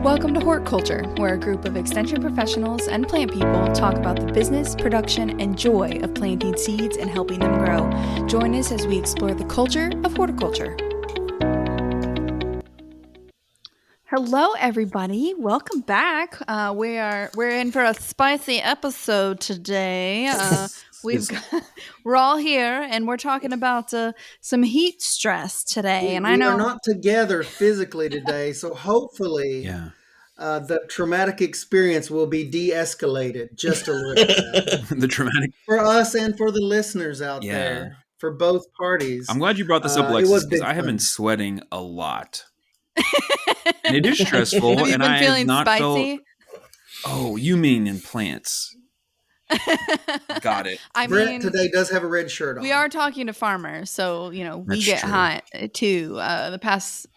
Welcome to Hort Culture, where a group of extension professionals and plant people talk about the business, production, and joy of planting seeds and helping them grow. Join us as we explore the culture of horticulture. Hello, everybody. Welcome back. We're in for a spicy episode today. We're all here, and we're talking about some heat stress today. And I know we are not together physically today, so hopefully, the traumatic experience will be de-escalated just a little bit. The traumatic For us and for the listeners out there, for both parties. I'm glad you brought this up, Alexis, because I have been sweating a lot. And it is stressful. Have you and been I feeling have not spicy? Oh, you mean in plants? Got it. Brett today does have a red shirt on. We are talking to farmers, so we get hot too. The past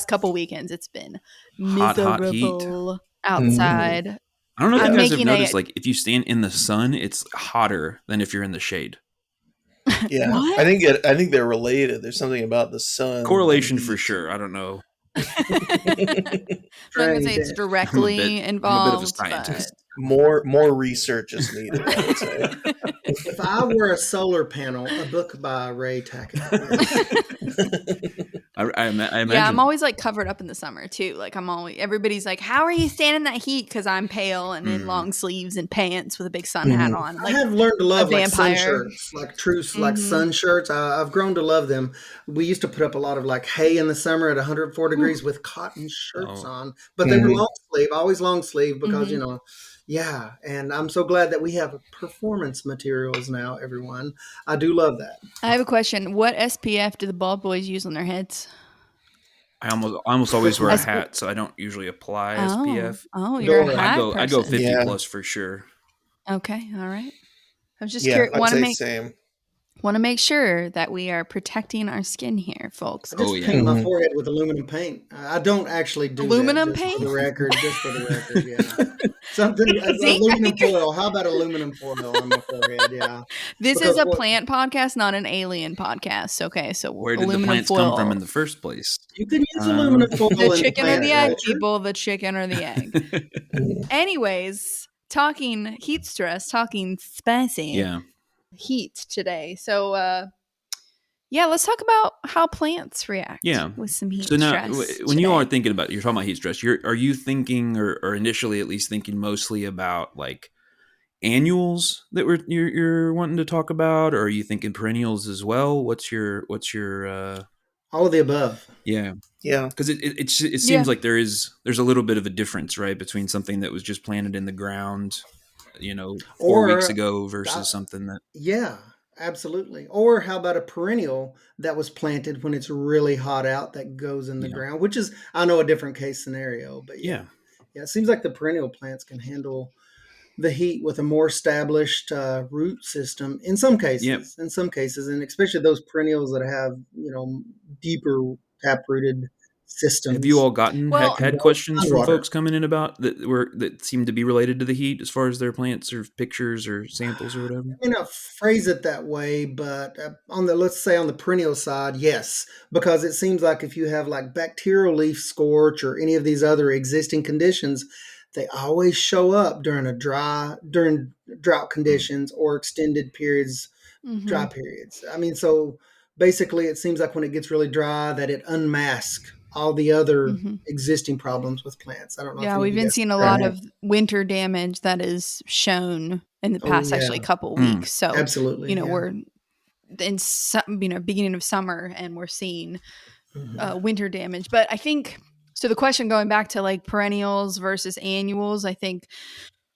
couple weekends, it's been miserable outside. I don't know if you guys have noticed, like if you stand in the sun, it's hotter than if you're in the shade. Yeah, I think they're related. There's something about the sun correlation for sure. I don't know. I'm not gonna say it's directly involved. I'm a bit of a scientist. More research is needed, I would say. If I were a solar panel, a book by Ray Tackett. I imagine. Yeah, I'm always like covered up in the summer too. Like everybody's like, "How are you standing that heat?" Because I'm pale and in long sleeves and pants with a big sun hat on. Like, I have learned to love like sun vampire. shirts, like true like sun shirts. I've grown to love them. We used to put up a lot of like hay in the summer at 104 degrees with cotton shirts on, but they were long sleeve, always long sleeve because Yeah, and I'm so glad that we have performance materials now, everyone. I do love that. I have a question. What SPF do the bald boys use on their heads? I almost always wear a hat, so I don't usually apply SPF. Oh, you're a hat I go 50 plus for sure. Okay, all right. I was just curious. Want to make sure that we are protecting our skin here, folks. I just paint my forehead with aluminum paint. I don't actually do aluminum that, paint. For the record, just for the record, yeah. Something aluminum foil. How about aluminum foil on my forehead? Yeah. This is a plant podcast, not an alien podcast. Okay, so where did the plants come from in the first place? You can use aluminum foil. The chicken or the egg, people. The chicken or the egg. Anyways, talking heat stress, talking spicy. Yeah. Heat today. So let's talk about how plants react with some heat stress. So now when you are thinking about you're talking about heat stress, are you thinking or initially at least thinking mostly about like annuals that you're wanting to talk about, or are you thinking perennials as well? What's your all of the above? Yeah because it seems like there's a little bit of a difference, right, between something that was just planted in the ground 4 weeks ago versus something that... Yeah, absolutely. Or how about a perennial that was planted when it's really hot out that goes in the ground, which is, I know, a different case scenario. But yeah, it seems like the perennial plants can handle the heat with a more established root system in some cases. In some cases, and especially those perennials that have, deeper tap-rooted systems. Have you all had questions from folks coming in about that seem to be related to the heat as far as their plants or pictures or samples or whatever? I may not phrase it that way, but let's say on the perennial side, yes, because it seems like if you have like bacterial leaf scorch or any of these other existing conditions, they always show up during drought conditions or extended periods, dry periods. I mean, so basically it seems like when it gets really dry that it unmasks all the other existing problems with plants. I don't know. Yeah, we've been seeing a lot of winter damage that is shown in the past actually couple weeks. So absolutely, we're in beginning of summer and we're seeing winter damage. But I think so. The question going back to like perennials versus annuals, I think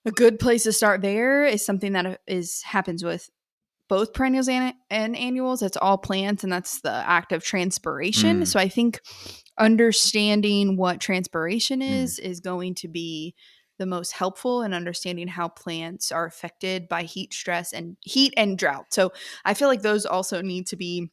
a good place to start there is something that happens with both perennials and annuals. It's all plants, and that's the act of transpiration. So I think understanding what transpiration is going to be the most helpful in understanding how plants are affected by heat stress and heat and drought. So I feel like those also need to be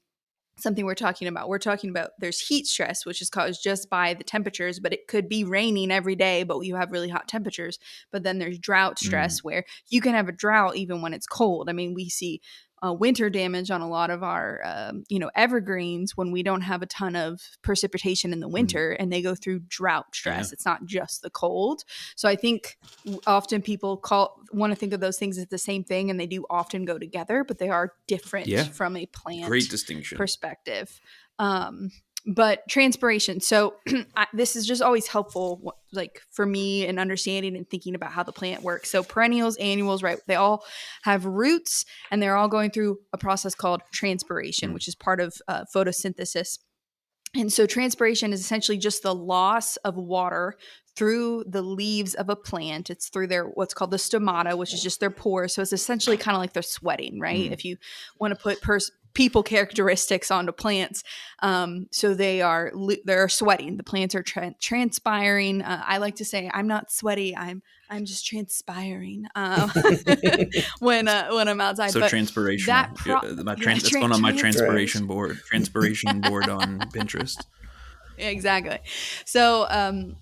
something we're talking about. We're talking about there's heat stress, which is caused just by the temperatures, but it could be raining every day, but you have really hot temperatures. But then there's drought stress where you can have a drought even when it's cold. I mean, we see winter damage on a lot of our evergreens when we don't have a ton of precipitation in the winter, and they go through drought Yeah. stress. It's not just the cold. So I think often people want to think of those things as the same thing, and they do often go together, but they are different Yeah. from a Great plant distinction. perspective. But transpiration. So this is just always helpful, like for me in understanding and thinking about how the plant works. So perennials, annuals, right? They all have roots, and they're all going through a process called transpiration, which is part of photosynthesis. And so transpiration is essentially just the loss of water through the leaves of a plant. It's through their what's called the stomata, which is just their pores. So it's essentially kind of like they're sweating, right? If you want to put people characteristics onto plants, so they're sweating. The plants are transpiring. I like to say, I'm not sweaty. I'm just transpiring when I'm outside. So but transpirational. that pro- yeah, That's going on my transpiration. transpiration board on Pinterest. Exactly. So,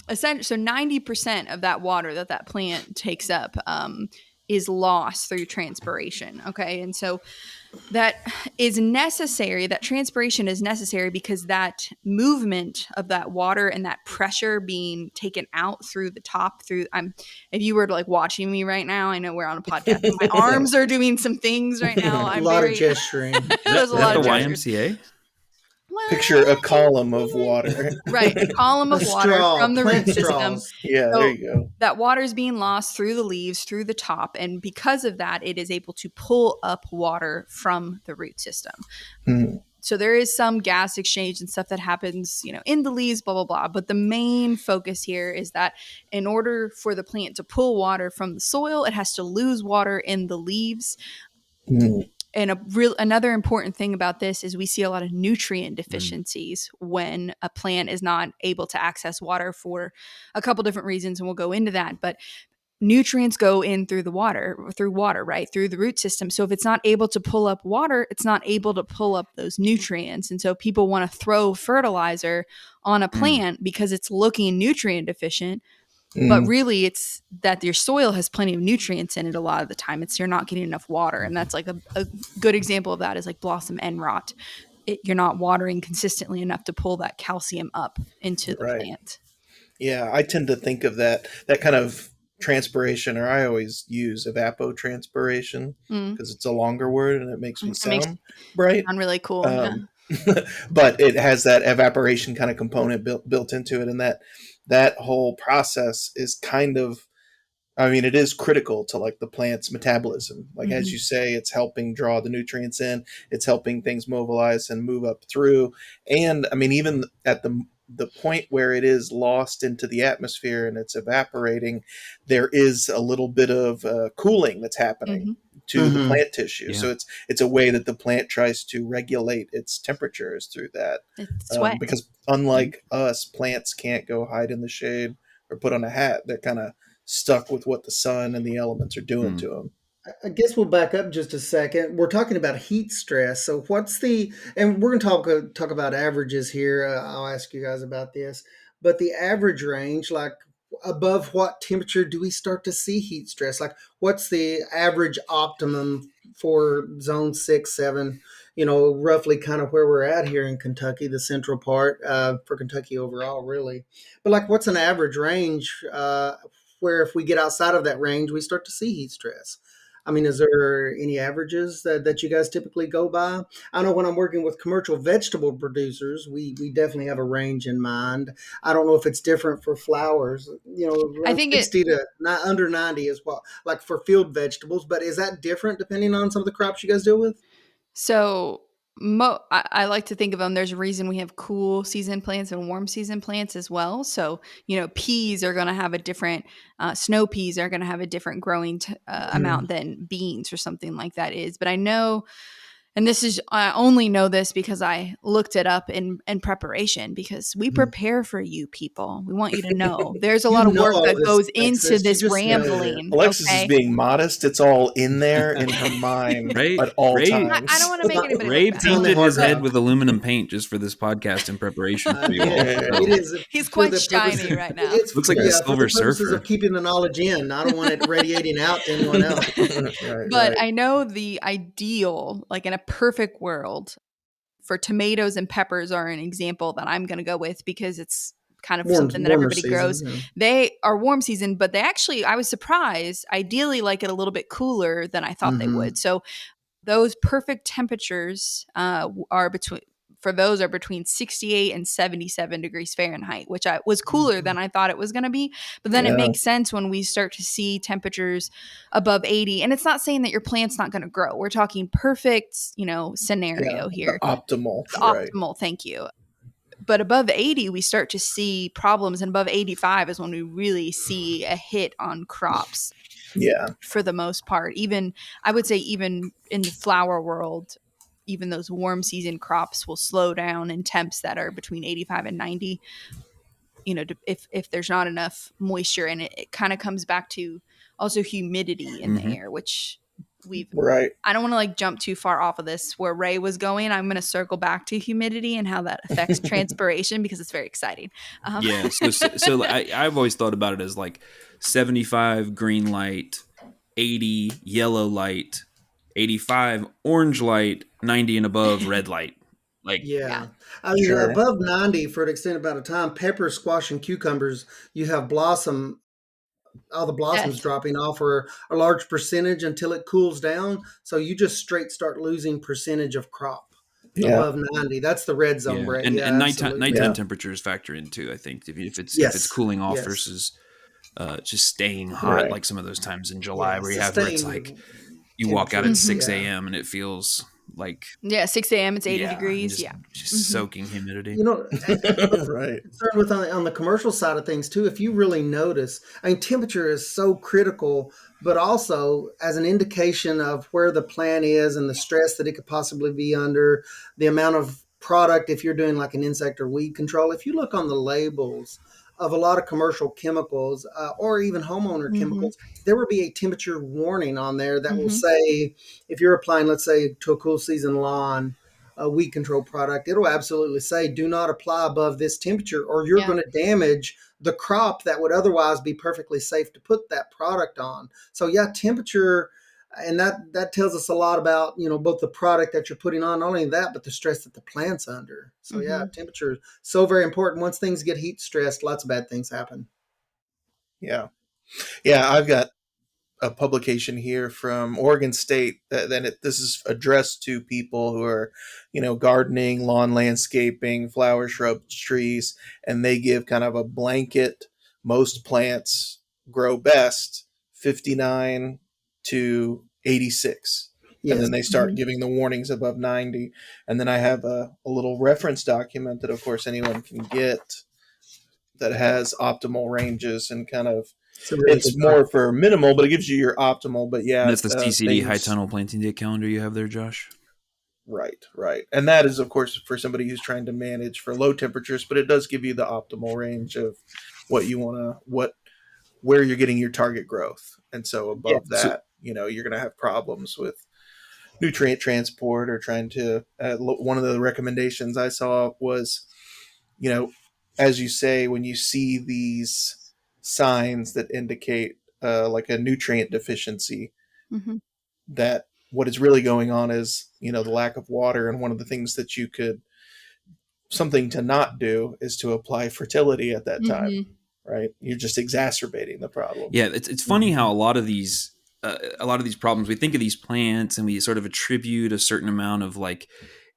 essentially, so 90% of that water that plant takes up is lost through transpiration. Okay, and so that is necessary. That transpiration is necessary because that movement of that water and that pressure being taken out through the top. If you were to like watching me right now, I know we're on a podcast. And my arms are doing some things right now. A I'm lot of very. gesturing. There's a Is that lot the of gestures. YMCA? Picture a Well, column of water. right, a column A of water straw, from the root plant system. straws. Yeah, there So you go. that water is being lost through the leaves, through the top, and because of that, it is able to pull up water from the root system. Hmm. So there is some gas exchange and stuff that happens, in the leaves, blah, blah, blah. But the main focus here is that in order for the plant to pull water from the soil, it has to lose water in the leaves. Hmm. And another important thing about this is we see a lot of nutrient deficiencies when a plant is not able to access water for a couple different reasons, and we'll go into that. But nutrients go in through water, right? Through the root system. So if it's not able to pull up water, it's not able to pull up those nutrients. And so people want to throw fertilizer on a plant because it's looking nutrient deficient. But Hmm. really, it's that your soil has plenty of nutrients in it a lot of the time. It's you're not getting enough water. And that's like a good example of that is like blossom end rot. You're not watering consistently enough to pull that calcium up into the Right. plant. Yeah, I tend to think of that kind of transpiration, or I always use evapotranspiration Mm. because it's a longer word and it makes me It makes sound it bright. sound really cool. Yeah. Um, but it has that evaporation kind of component built into it, and that whole process is kind of, I mean, it is critical to like the plant's metabolism. Like as you say, it's helping draw the nutrients in, it's helping things mobilize and move up through. And I mean, even at the point where it is lost into the atmosphere and it's evaporating, there is a little bit of cooling that's happening Mm-hmm. to the Mm-hmm. plant tissue. Yeah. So it's a way that the plant tries to regulate its temperatures through that. It's sweat. Because unlike us, plants can't go hide in the shade or put on a hat. They're kind of stuck with what the sun and the elements are doing to them. I guess we'll back up just a second. We're talking about heat stress. So and we're going to talk about averages here. I'll ask you guys about this, but the average range, like above what temperature do we start to see heat stress? Like what's the average optimum for zone 6, 7, roughly kind of where we're at here in Kentucky, the central part, for Kentucky overall, really. But like what's an average range, where if we get outside of that range, we start to see heat stress? I mean, is there any averages that you guys typically go by? I know when I'm working with commercial vegetable producers, we definitely have a range in mind. I don't know if it's different for flowers. I Around think 60 to under 90 is what, like for field vegetables. But is that different depending on some of the crops you guys deal with? so. I like to think of them. There's a reason we have cool season plants and warm season plants as well. So, peas are going to have a different, snow peas are going to have a different growing amount than beans or something like that is. But I know And this is, I only know this because I looked it up in preparation, because we Mhm. prepare for you people. We want you to know there's a You lot of know work all that this, goes into Alexis. You this just know this. rambling. Alexis is Okay. being modest. It's all in there in her mind Ray at all Ray I don't times. want to make anybody look Ray bad. Telling the painted hard his head truth. with aluminum paint just for this podcast in preparation for you all. Yeah, So, it is He's for quite the purpose. shiny right now. It's looks like the yeah, for the Silver purposes Surfer. of keeping the knowledge in. I don't want it radiating out to anyone else. Right, But right. I know the ideal, like in a perfect world, for tomatoes and peppers are an example that I'm going to go with, because it's kind of something that Warmer everybody season. grows. Yeah. They are warm season, but they actually, I was surprised, ideally like it a little bit cooler than I thought they Mm-hmm. would. So those perfect temperatures are between, for those are between 68 and 77 degrees Fahrenheit, which I was cooler than I thought it was going to be. But then it Yeah, makes sense when we start to see temperatures above 80. And it's not saying that your plant's not going to grow. We're talking perfect, yeah. scenario The here. optimal, The right? optimal, thank you. But above 80, we start to see problems. And above 85 is when we really see a hit on crops Yeah, for the most part. Even, I would say, even in the flower world, even those warm season crops will slow down in temps that are between 85 and 90, if there's not enough moisture. And it kind of comes back to also humidity in the Hmm. air, which we've, right. I don't want to like jump too far off of this where Ray was going. I'm going to circle back to humidity and how that affects transpiration, because it's very exciting. Yeah. So I've always thought about it as like 75 green light, 80 yellow light, 85 orange light, 90 and above red light. Like, Yeah. Yeah. I mean, Sure. above 90 for an extended amount of time, pepper, squash, and cucumbers, you have all the blossoms Death. dropping off or a large percentage until it cools down. So you just straight start losing percentage of crop Yeah, above 90. That's the red zone, yeah, Brett. and Yeah, nighttime absolutely. yeah, temperatures factor in too. I think if it's Yes. cooling off Yes. versus just staying hot, right. like some of those times in July Yeah. where it's Sustained like you walk out at temperatures. Mhm. 6 Yeah. a.m. and it feels like, Yeah. 6 a.m. It's 80 yeah, and degrees. just Yeah. just Hmm. soaking humidity. You know, Right. concerned with on the commercial side of things too. If you really notice, I mean, temperature is so critical, but also as an indication of where the plant is and the stress that it could possibly be under, the amount of product. If you're doing like an insect or weed control, if you look on the labels of a lot of commercial chemicals or even homeowner Hmm. chemicals, there will be a temperature warning on there that will Hmm. say if you're applying, let's say, to a cool season lawn a weed control product, it'll absolutely say do not apply above this temperature or you're Yeah. going to damage the crop that would otherwise be perfectly safe to put that product on. So yeah, temperature, and that tells us a lot about both the product that you're putting on, not only that but the stress that the plant's under. So yeah, Hmm. temperature is so very important. Once things get heat stressed, lots of bad things happen. Yeah, yeah. I've got a publication here from Oregon State this is addressed to people who are, gardening, lawn landscaping, flower, shrubs, trees, and they give kind of a blanket. Most plants grow best 59 to 86. And Yes. then they start Hmm. giving the warnings above 90. And then I have a little reference document that, of course, anyone can get that has optimal ranges and kind of It's a really it's good more document. for minimal, but it gives you your optimal. But And yeah, that's the CCD High things Tunnel Planting Day calendar you have there, Josh. right, right, and that is of course for somebody who's trying to manage for low temperatures, but it does give you the optimal range of what you want to where you're getting your target growth, and so Yeah. above So that, you're going to have problems with nutrient transport or trying to. One of the recommendations I saw was, you know, as you say, when you see these signs that indicate like a nutrient deficiency, Hmm. that what is really going on is, the lack of water. And one of the things that something to not do is to apply fertility at that time, Hmm. right? You're just exacerbating the problem. yeah, it's funny Mhm. how a lot of these problems, we think of these plants and we sort of attribute a certain amount of like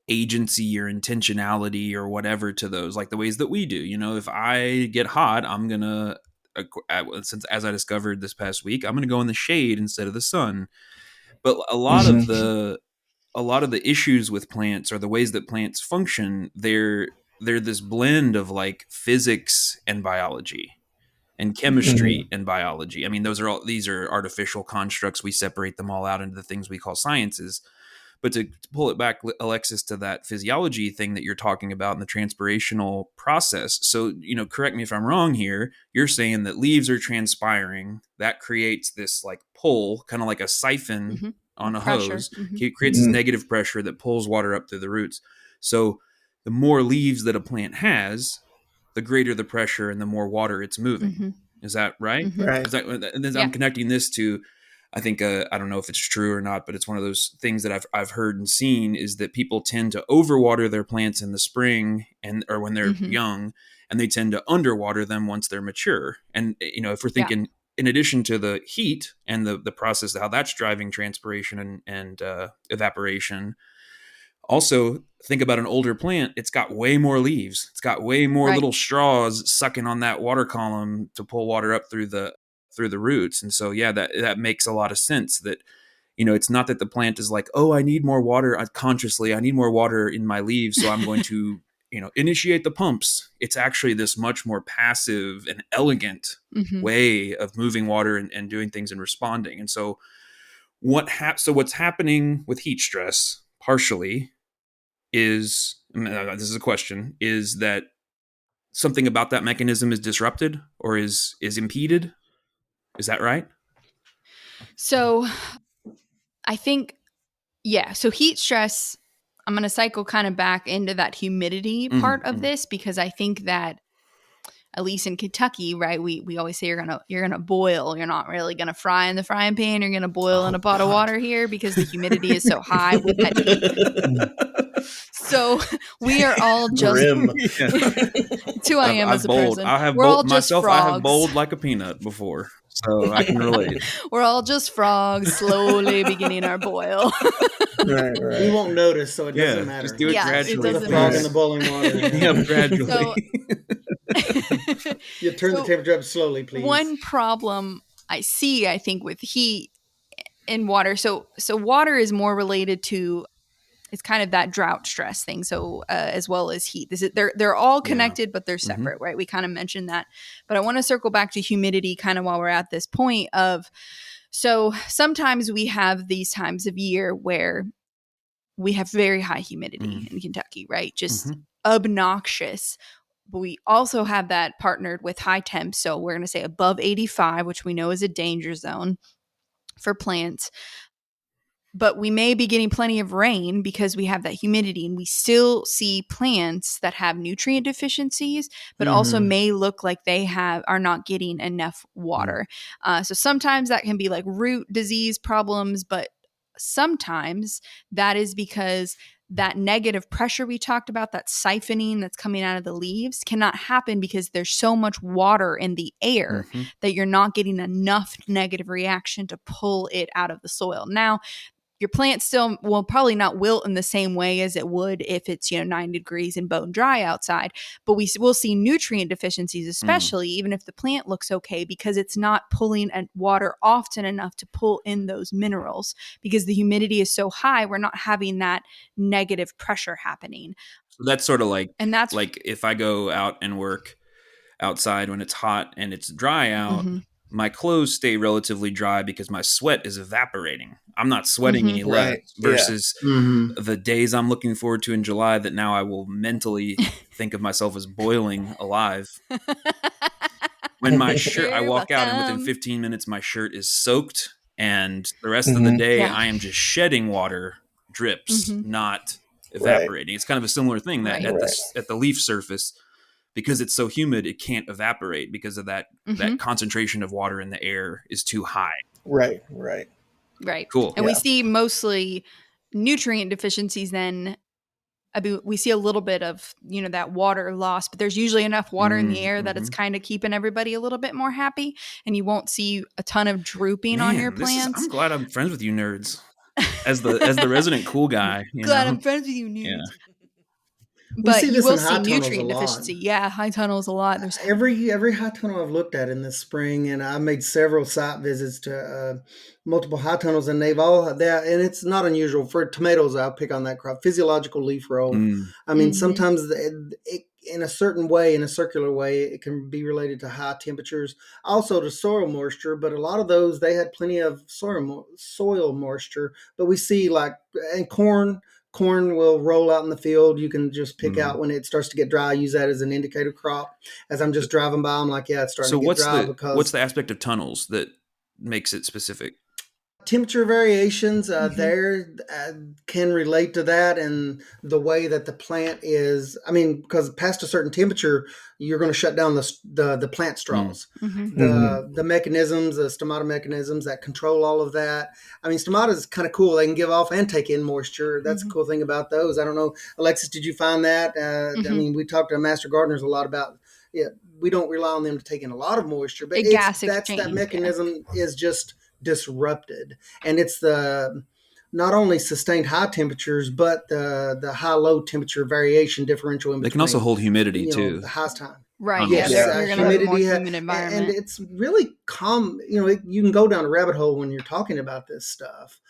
agency or intentionality or whatever to those, like the ways that we do. If I get hot, I'm gonna, since as I discovered this past week, I'm gonna go in the shade instead of the sun. But a lot of the issues with plants or the ways that plants function, they're this blend of like physics and biology and Hmm. Hmm. chemistry and biology. I mean, these are artificial constructs. We separate them all out into the things we call sciences. But to pull it back, Alexis, to that physiology thing that you're talking about in the transpirational process. So, correct me if I'm wrong here. You're saying that leaves are transpiring. That creates this like pull, kind of like a siphon on a Pressure. hose. It creates this negative pressure that pulls water up through the roots. So the more leaves that a plant has, the greater the pressure and the more water it's moving. Is that right? Right. And then I'm connecting this to, I think, I don't know if it's true or not, but it's one of those things that I've heard and seen is that people tend to overwater their plants in the spring or when they're young, and they tend to underwater them once they're mature. And, if we're thinking in addition to the heat and the process, how that's driving transpiration and evaporation, also think about an older plant. It's got way more leaves. It's got way more little straws sucking on that water column to pull water up through the roots. And so, that makes a lot of sense that, it's not that the plant is like, oh, I need more water consciously. I need more water in my leaves. So I'm going to, initiate the pumps. It's actually this much more passive and elegant way of moving water and doing things and responding. And so what's happening with heat stress partially is, this is a question, is that something about that mechanism is disrupted or is impeded? Is that right? So I think, so heat stress, I'm going to cycle kind of back into that humidity part of this, because I think that at least in Kentucky, right, we always say you're gonna boil. You're not really gonna fry in the frying pan. You're gonna boil in a pot of water here because the humidity is so high with that heat. So we are all just it's who I am as a person. We're all just frogs. I have bowled like a peanut before, so I can relate. We're all just frogs slowly beginning our boil. Right. We won't notice, so it doesn't matter. Just do it gradually. The frog in the boiling water. Gradually. So, you turn the temperature up slowly, please. One problem I see, I think, with heat in water. So water is more related to, it's kind of that drought stress thing. So as well as heat, they're all connected, but they're separate, right? We kind of mentioned that, but I want to circle back to humidity kind of while we're at this point of. So sometimes we have these times of year where we have very high humidity in Kentucky, right? Just obnoxious. But we also have that partnered with high temps. So we're going to say above 85, which we know is a danger zone for plants. But we may be getting plenty of rain because we have that humidity, and we still see plants that have nutrient deficiencies, but also may look like they are not getting enough water. So sometimes that can be like root disease problems, but sometimes that is because that negative pressure we talked about, that siphoning that's coming out of the leaves, cannot happen because there's so much water in the air that you're not getting enough negative reaction to pull it out of the soil. Now, your plant still will probably not wilt in the same way as it would if it's 90 degrees and bone dry outside, but we will see nutrient deficiencies, especially even if the plant looks okay, because it's not pulling water often enough to pull in those minerals because the humidity is so high. We're not having that negative pressure happening. So that's sort of like, and that's like if I go out and work outside when it's hot and it's dry out, my clothes stay relatively dry because my sweat is evaporating. I'm not sweating any less versus the days I'm looking forward to in July that now I will mentally think of myself as boiling alive. When my shirt, I walk out and within 15 minutes, my shirt is soaked, and the rest of the day I am just shedding water drips, not evaporating. It's kind of a similar thing that at the leaf surface, because it's so humid, it can't evaporate because of that concentration of water in the air is too high. Right. Cool. And we see mostly nutrient deficiencies then. I mean, we see a little bit of, that water loss, but there's usually enough water in the air that it's kind of keeping everybody a little bit more happy, and you won't see a ton of drooping on your plants. I'm glad I'm friends with you nerds. As the resident cool guy. I'm friends with you nerds. Yeah. But you will see nutrient deficiency. Yeah, high tunnels a lot. There's every high tunnel I've looked at in this spring, and I made several site visits to multiple high tunnels, and they've all that. And it's not unusual for tomatoes. I'll pick on that crop, physiological leaf roll. I mean, sometimes in a certain way, in a circular way, it can be related to high temperatures, also to soil moisture. But a lot of those, they had plenty of soil moisture. But we see like, and corn will roll out in the field. You can just pick Mm. out when it starts to get dry. Use that as an indicator crop. As I'm just driving by, I'm like, yeah, it's starting So to get what's dry what's because the aspect of tunnels that makes it specific? temperature variations Mhm. there can relate to that, and the way that the plant is. I mean, because past a certain temperature, you're going to shut down the plant Mm. straws. Mhm. The mechanisms, the stomata mechanisms that control all of that. I mean, stomata is kind of cool. They can give off and take in moisture. That's a Mhm. cool thing about those. I don't know, Alexis, did you find that? I Mhm. mean, we talked to master gardeners a lot about. Yeah, we don't rely on them to take in a lot of moisture, but A it's gas that's that exchange, yeah. mechanism is just disrupted, and it's the not only sustained high temperatures but the high low temperature variation differential in They can also between, hold humidity the too. highest time. Right, yeah, Tunnels. Yes, you're gonna have a more humidity humid and environment. it's really calm. You can go down a rabbit hole when you're talking about this stuff.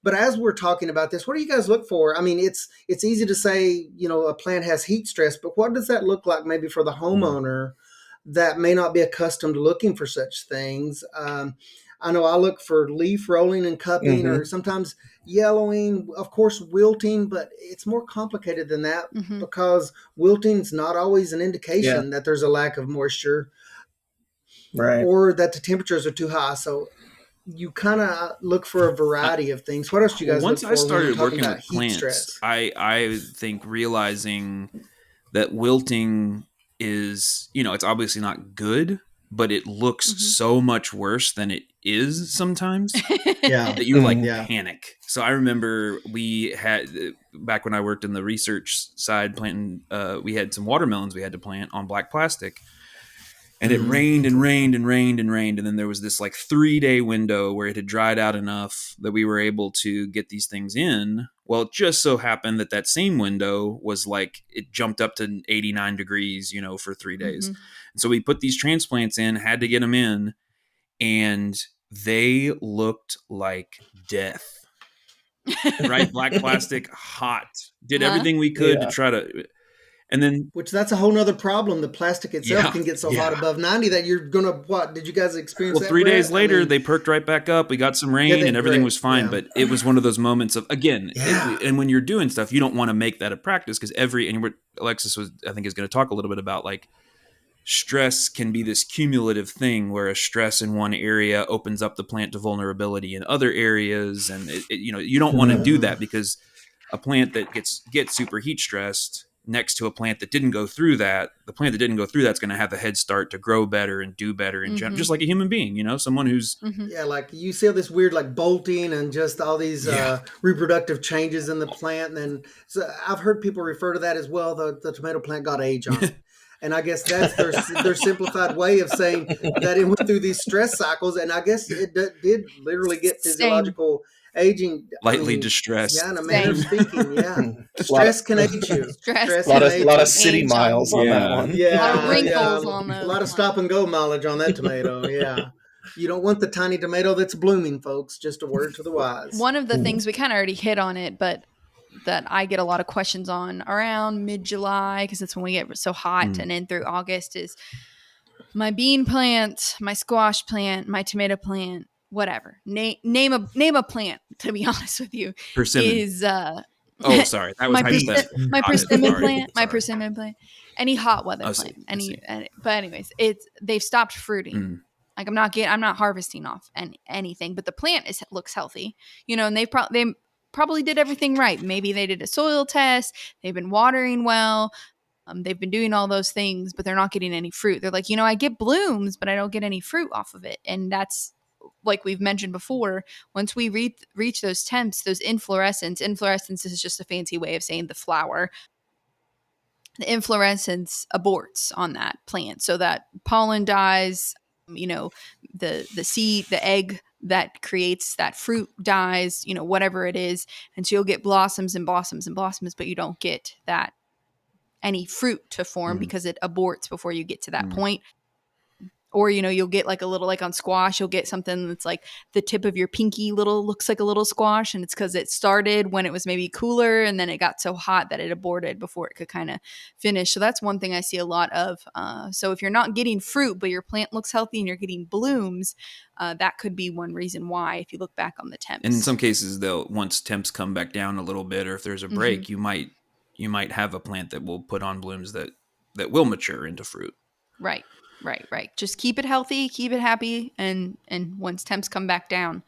But as we're talking about this, what do you guys look for? I mean, it's easy to say, a plant has heat stress, but what does that look like maybe for the Mm. homeowner that may not be accustomed to looking for such things? I know I look for leaf rolling and cupping, or Mm-hmm. sometimes yellowing, of course, wilting, but it's more complicated than that Mhm. because wilting's not always an Yeah. indication that there's a lack of moisture Right. or that the temperatures are too high. So you kind of look for a I, variety of things. What else do you well, guys look once I for when we're started talking working about with heat plants, stress? I think realizing that wilting is, it's obviously not good, but it looks Mhm. so much worse than it is sometimes Yeah, that you like Mm-hmm. yeah. panic. So I remember we had, back when I worked in the research side planting, we had some watermelons we had to plant on black plastic, and it Mm-hmm. rained and rained and rained and rained, and then there was this like 3-day window where it had dried out enough that we were able to get these things in. Well, it just so happened that that same window was like, it jumped up to 89 degrees, for 3 days. Mhm. And so we put these transplants in, had to get them in, and they looked like death. Right? Black plastic, hot. Did Uh-huh. everything we could to Yeah. try to, and then, Which that's a whole nother problem. The plastic itself yeah, can get so yeah. hot above 90 that you're gonna what? Did you guys experience Well, that, 3 days Brett? I later, mean, they perked right back up. We got some yeah, rain, they and everything great. was fine. Yeah, But it was one of those moments of, again, yeah, and when you're doing stuff, you don't want to make that a practice, because and what Alexis was, I think, is going to talk a little bit about, like, stress can be this cumulative thing where a stress in one area opens up the plant to vulnerability in other areas, and you don't want to Mm-hmm. do hmm that, because a plant that gets super heat stressed next to a plant that didn't go through that, the plant that didn't go through that's going to have a head start to grow better and do better in general, Mhm. just like a human being, someone who's, Mhm. yeah. Like you see all this weird like bolting and just all these yeah. reproductive changes in the plant. And then so I've heard people refer to that as well. The tomato plant got age on it. And I guess that's their simplified way of saying that it went through these stress cycles, and I guess it did literally get Same. physiological aging. I Lightly mean, yeah, in distressed. a manner of Same. speaking, yeah. A lot of Stress can age you. Stress Stress can can lot age of you. city age on miles you. on that Yeah. one. A lot of Yeah, yeah. wrinkles on A those lot of ones. stop and go mileage on that tomato. Yeah. You don't want the tiny tomato that's blooming, folks. Just a word to the wise. One of the things we kind of already hit on it, but that I get a lot of questions on around mid-July, because it's when we get so hot, Mm. and in through August, is my bean plant, my squash plant, my tomato plant, whatever. Name a plant, to be honest with you, Persimmon. is Oh, sorry. That was my hypothetical. my Got it. persimmon Sorry. plant, my Sorry. persimmon plant, any hot weather I plant, see. I see. but anyways, they've stopped fruiting. Mm. Like I'm not harvesting off anything, but the plant looks healthy, and they probably did everything right. Maybe they did a soil test. They've been watering well. They've been doing all those things, but they're not getting any fruit. They're like, I get blooms, but I don't get any fruit off of it. And that's, like we've mentioned before, once we reach those temps, those inflorescence is just a fancy way of saying the flower. The inflorescence aborts on that plant, so that pollen dies. The seed, the egg that creates that fruit dies. Whatever it is, and so you'll get blossoms and blossoms and blossoms, but you don't get that any fruit to form Mm. because it aborts before you get to that Mm. point. Or, you'll get like a little, like on squash, you'll get something that's like the tip of your pinky little looks like a little squash. And it's because it started when it was maybe cooler and then it got so hot that it aborted before it could kind of finish. So that's one thing I see a lot of. So if you're not getting fruit, but your plant looks healthy and you're getting blooms, that could be one reason why, if you look back on the And in temps. some cases, though, once temps come back down a little bit, or if there's a break, you might have a plant that will put on blooms that will mature into fruit. Right. Right. Just keep it healthy, keep it happy, and once temps come back down,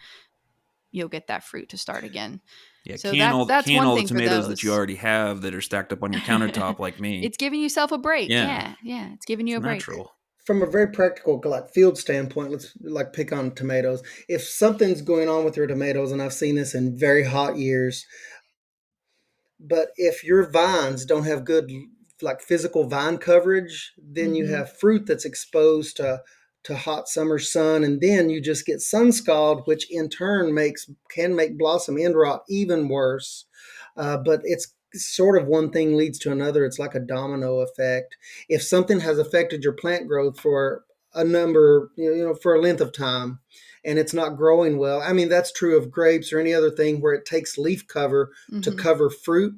you'll get that fruit to start again. Yeah, So that's can one all the thing for tomatoes that you those. already have that are stacked up on your countertop, like me. It's giving yourself a break. Yeah, Yeah, it's giving you it's a break. natural. From a very practical like field standpoint, let's like pick on tomatoes. If something's going on with your tomatoes, and I've seen this in very hot years, but if your vines don't have good like physical vine coverage, then you have fruit that's exposed to hot summer sun, and then you just get sun scald, which in turn can make blossom end rot even worse. But it's sort of one thing leads to another. It's like a domino effect. If something has affected your plant growth for a number, for a length of time, and it's not growing well. I mean, that's true of grapes or any other thing where it takes leaf cover to cover fruit.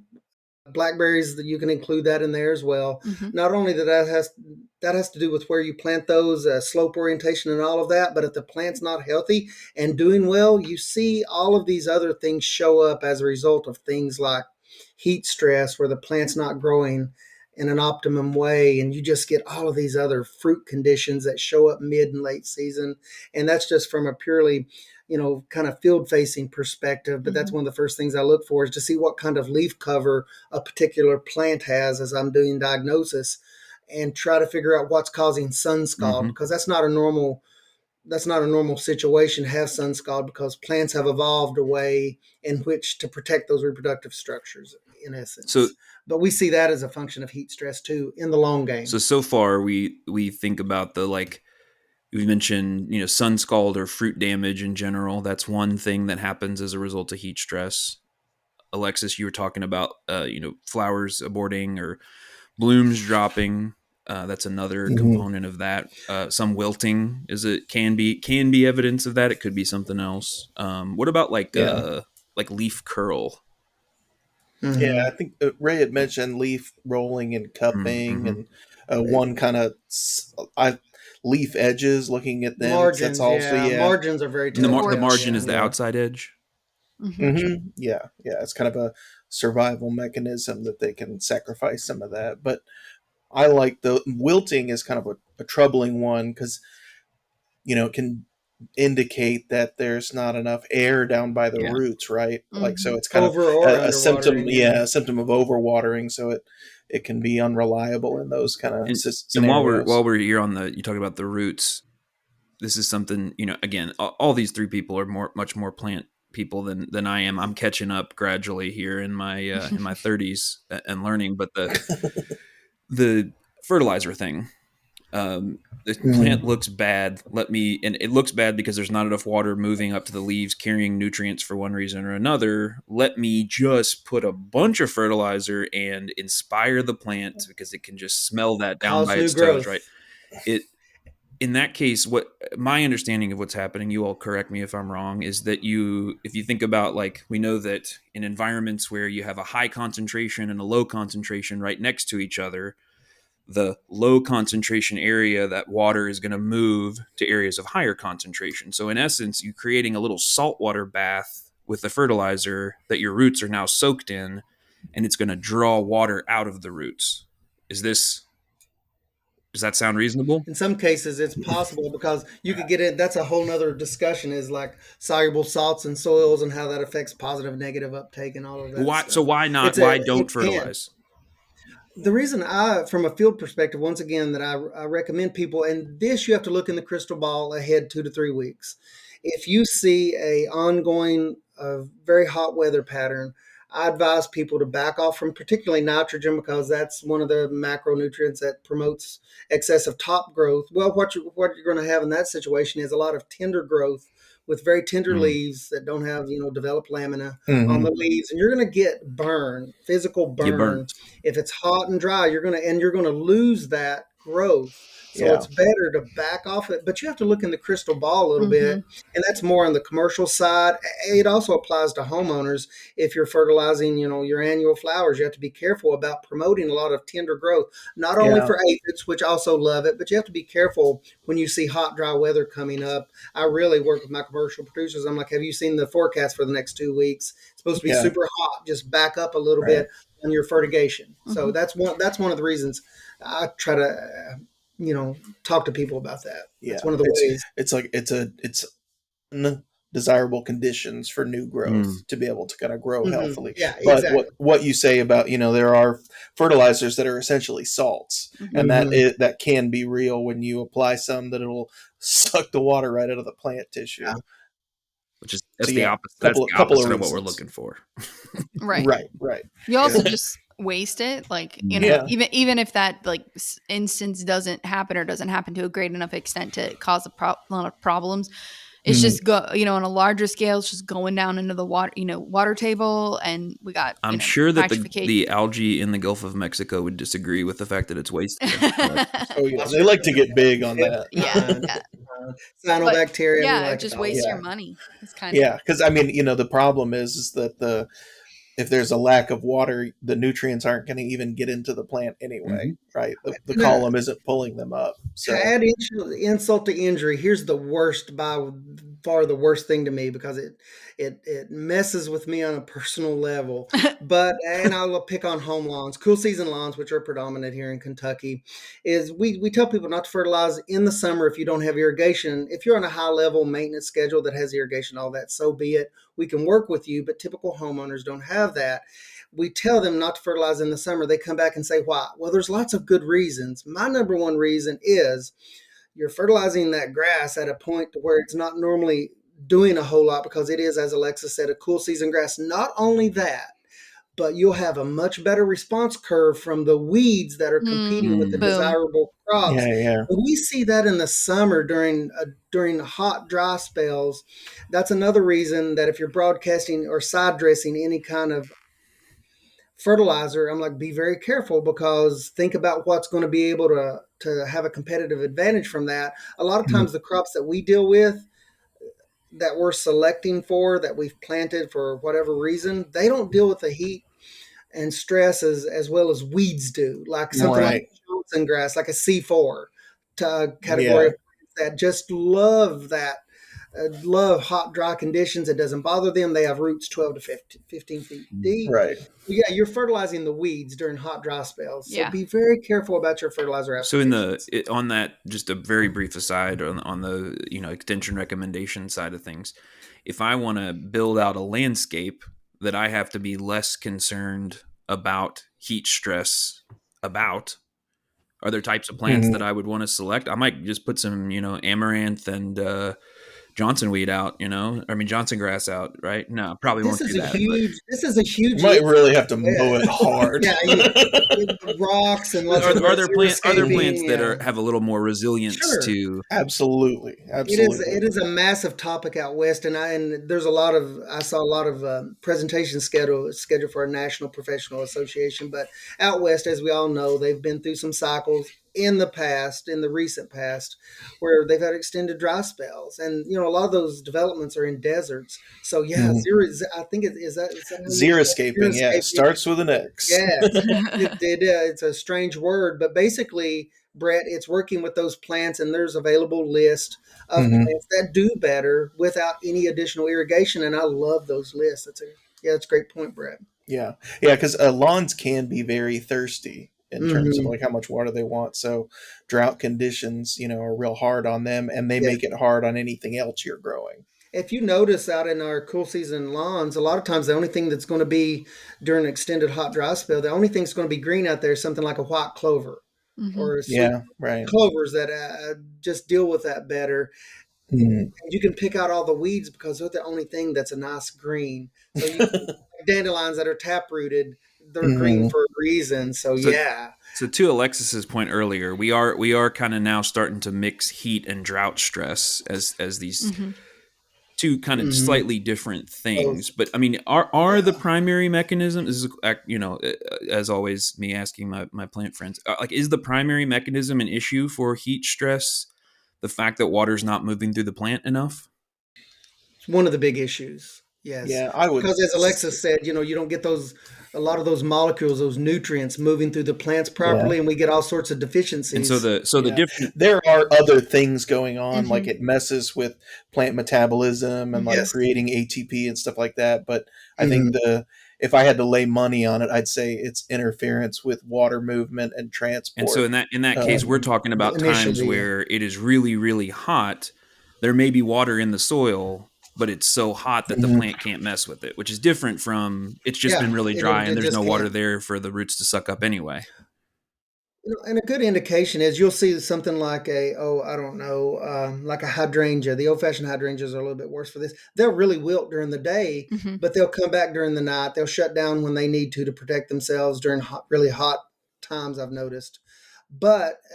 Blackberries, that you can include that in there as well. Not only that has to do with where you plant those, slope orientation and all of that, but if the plant's not healthy and doing well, you see all of these other things show up as a result of things like heat stress, where the plant's not growing in an optimum way, and you just get all of these other fruit conditions that show up mid and late season. And that's just from a purely kind of field facing perspective. But that's one of the first things I look for, is to see what kind of leaf cover a particular plant has as I'm doing diagnosis, and try to figure out what's causing sun scald, because that's not a normal situation to have sun scald, because plants have evolved a way in which to protect those reproductive structures in So essence. But we see that as a function of heat stress too in the long game. so far we think about the, like, we mentioned, sun scald or fruit damage in general. That's one thing that happens as a result of heat stress. Alexis, you were talking about flowers aborting or blooms dropping. That's another component of that. Some wilting can be evidence of that. It could be something else. What about Yeah. like leaf curl? Yeah, Mm-hmm. I think Ray had mentioned leaf rolling and cupping, Mm-hmm. and one kind of I leaf edges. Looking at them, 'cause that's Margins, also yeah, yeah. margins are very The telltale. margin Yeah. is the Yeah. outside edge. Yeah, yeah, it's kind of a survival mechanism that they can sacrifice some of that. But I like the wilting is kind of a troubling one, because it can indicate that there's not enough air down by the Yeah. roots, right? Like, so it's kind of Over or a symptom, underwatering, yeah. yeah, a symptom of overwatering. So it can be unreliable in those kind of And while scenarios. we're here on you talk about the roots, this is something, again, all these three people are much more plant people than I am. I'm catching up gradually here in my 30s and learning. But the fertilizer thing, the plant looks bad. And it looks bad because there's not enough water moving up to the leaves, carrying nutrients for one reason or another. Let me just put a bunch of fertilizer and inspire the plant, because it can just smell that down Cause by new its toes, right? growth. It In that case, what my understanding of what's happening, you all correct me if I'm wrong, is that if you think about, like, we know that in environments where you have a high concentration and a low concentration right next to each other, the low concentration area, that water is going to move to areas of higher concentration. So in essence, you're creating a little saltwater bath with the fertilizer that your roots are now soaked in, and it's going to draw water out of the roots. Does that sound reasonable? In some cases, it's possible, because you could get it. That's a whole nother discussion, is like soluble salts in soils and how that affects positive, negative uptake and all of that Why? So stuff. why not? It's Why don't it can. fertilize? The reason from a field perspective, once again, that I recommend people, and this you have to look in the crystal ball ahead 2 to 3 weeks. If you see a ongoing, very hot weather pattern, I advise people to back off from particularly nitrogen, because that's one of the macronutrients that promotes excessive top growth. Well, what you're going to have in that situation is a lot of tender growth with very tender Mm, leaves that don't have developed lamina on the Hmm. leaves, and you're going to get physical get burn. burnt. If it's hot and dry, you're going to lose that growth. So Yeah. it's better to back off it, but you have to look in the crystal ball a little bit, Mhm. and that's more on the commercial side. It also applies to homeowners. If you're fertilizing, your annual flowers, you have to be careful about promoting a lot of tender growth, not only Yeah. for aphids, which also love it, but you have to be careful when you see hot, dry weather coming up. I really work with my commercial producers. I'm like, have you seen the forecast for the next 2 weeks? It's supposed to be Yeah. super hot. Just back up a little Right. bit on your fertigation. So Mhm. that's one of the reasons I try to talk to people about that. That's Yeah. one of the ways. It's like it's undesirable conditions for new growth Mm. to be able to kind of grow healthily. Yeah, But exactly. what you say about, there are fertilizers that are essentially salts, Mhm. and Hmm. that can be real when you apply some that it'll suck the water right out of the plant Yeah. tissue. Which is So that's the yeah, opposite. That's couple the couple of opposite of what we're reasons. looking for. Right. Right. Right. You Yeah. also just waste it, like, Mm. Yeah. even if that, like, instance doesn't happen or doesn't happen to a great enough extent to cause lot of problems. It's Mhm. just on a larger scale, it's just going down into the water, water table, and we got, I'm sure that nitrification. the algae in the Gulf of Mexico would disagree with the fact that it's wasted. But Oh yeah, Lots they like to get big on of that. Yeah, yeah. But cyanobacteria. We yeah, it like it just all. wastes your Yeah. money. It's kind of Yeah, because I mean, the problem is that if there's a lack of water, the nutrients aren't going to even get into the plant anyway, Mhm. right? The And, column isn't pulling them up. to So, add insult to injury, here's the worst, by far the worst thing to me, because it messes with me on a personal level. But and I'll pick on home lawns, cool season lawns, which are predominant here in Kentucky. Is we tell people not to fertilize in the summer if you don't have irrigation. If you're on a high level maintenance schedule that has irrigation, all that, so be it. We can work with you, but typical homeowners don't have that. We tell them not to fertilize in the summer. They come back and say, why? Well, there's lots of good reasons. My number one reason is you're fertilizing that grass at a point where it's not normally doing a whole lot, because it is, as Alexa said, a cool season grass. Not only that, but you'll have a much better response curve from the weeds that are competing with the Mm. boom. desirable crops. yeah, yeah. When we see that in the summer during hot, dry spells, that's another reason that if you're broadcasting or side dressing any kind of fertilizer, I'm like, be very careful, because think about what's going to be able to have a competitive advantage from that. A lot of Mhm. times the crops that we deal with, that we're selecting for, that we've planted for whatever reason, they don't deal with the heat and stress as well as weeds do. Like something like Right. Johnson grass, like a C4 category Yeah. of plants that just love that. Love hot, dry conditions. It doesn't bother them. They have roots 12 to 15 feet Mm. deep. Right. Yeah, you're fertilizing the weeds during hot, dry spells. So Yeah. be very careful about your fertilizer So applications. on that, just a very brief aside on the extension recommendation side of things, if I want to build out a landscape that I have to be less concerned about heat stress about, are there types of plants Mhm. that I would want to select? I might just put some amaranth and Johnson weed out, I mean Johnson grass out, right? No, probably This won't do is a that, but huge. This is a You huge might list. really have to mow it Yeah, hard. yeah. Rocks and lots of are there other plants xeriscaping. that Yeah, have a little more resilience sure. to? Absolutely. It is. Absolutely. It is a massive topic out west, and there's a lot of. I saw a lot of presentations scheduled for a national professional association. But out west, as we all know, they've been through some cycles in the past, in the recent past, where they've had extended dry spells, and a lot of those developments are in deserts. So yeah, Mhm. zero. I think is that how you Xeriscaping, yeah, it xeriscaping? starts with an X. Yes, it's a strange word, but basically, Brett, it's working with those plants, and there's available list of Mhm. plants that do better without any additional irrigation, and I love those lists. That's a great point, Brett. Yeah, yeah, because lawns can be very thirsty in terms of Hmm. like how much water they want. So drought conditions, are real hard on them, and they Yeah, make it hard on anything else you're growing. if you notice out in our cool season lawns, a lot of times the only thing that's going to be during an extended hot dry spell, the only thing that's going to be green out there is something like a white clover Mhm. or a sweet Yeah, right. clovers that just deal with that better. Mhm. You can pick out all the weeds because they're the only thing that's a nice green. So dandelions that are tap rooted, they're green Mhm. for a reason. So So yeah, so to Alexis's point earlier, we are kind of now starting to mix heat and drought stress as these Mhm. two kind of Hmm. slightly different Both. things. But I mean, are the Yeah. primary mechanism, this is, as always, me asking my plant friends, like, is the primary mechanism an issue for heat stress the fact that water's not moving through the plant enough? It's one of the big issues. Yes. Yeah, I would. Because as Alexis said, you don't get a lot of those molecules, those nutrients moving through the plants Yeah. properly, and we get all sorts of And so deficiencies. the Yeah. different, There are other things going on, like Hmm. it messes with plant metabolism and like Hmm. Yes. creating ATP and stuff like that. But I think Hmm. the if I had to lay money on it, I'd say it's interference with water movement and and so transport. in that case, we're talking about times Initially, yeah. where it is really, really hot. There may be water in the soil, but it's so hot that the Mhm. plant can't mess with it, which is different from it's just Yeah, been really dry and it there's just no water can't. there for the roots to suck up anyway. And a good indication is you'll see something like I don't know, like a hydrangea. The old fashioned hydrangeas are a little bit worse for this. They'll really wilt during the day, Hmm. but they'll come back during the night. They'll shut down when they need to protect themselves during really hot times, I've noticed.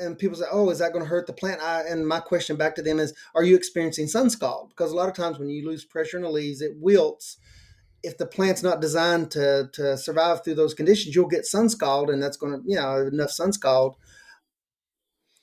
And people say, oh, is that going to hurt the plant? And my question back to them is, are you experiencing sun scald? Because a lot of times when you lose pressure in the leaves, it wilts. If the plant's not designed to survive through those conditions, you'll get sun scald, and that's going to, enough sun scald.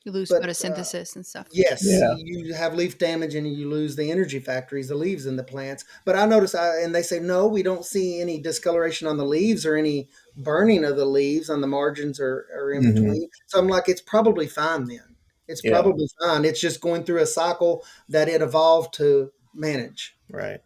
You lose But photosynthesis and stuff. yes, Yeah. you have leaf damage and you lose the energy factories, the leaves in the plants. But I notice, and they say, no, we don't see any discoloration on the leaves or any burning of the leaves on the margins or in Hmm. between. So I'm like, it's probably fine then. It's Yeah. probably fine. It's just going through a cycle that it evolved to manage. Right.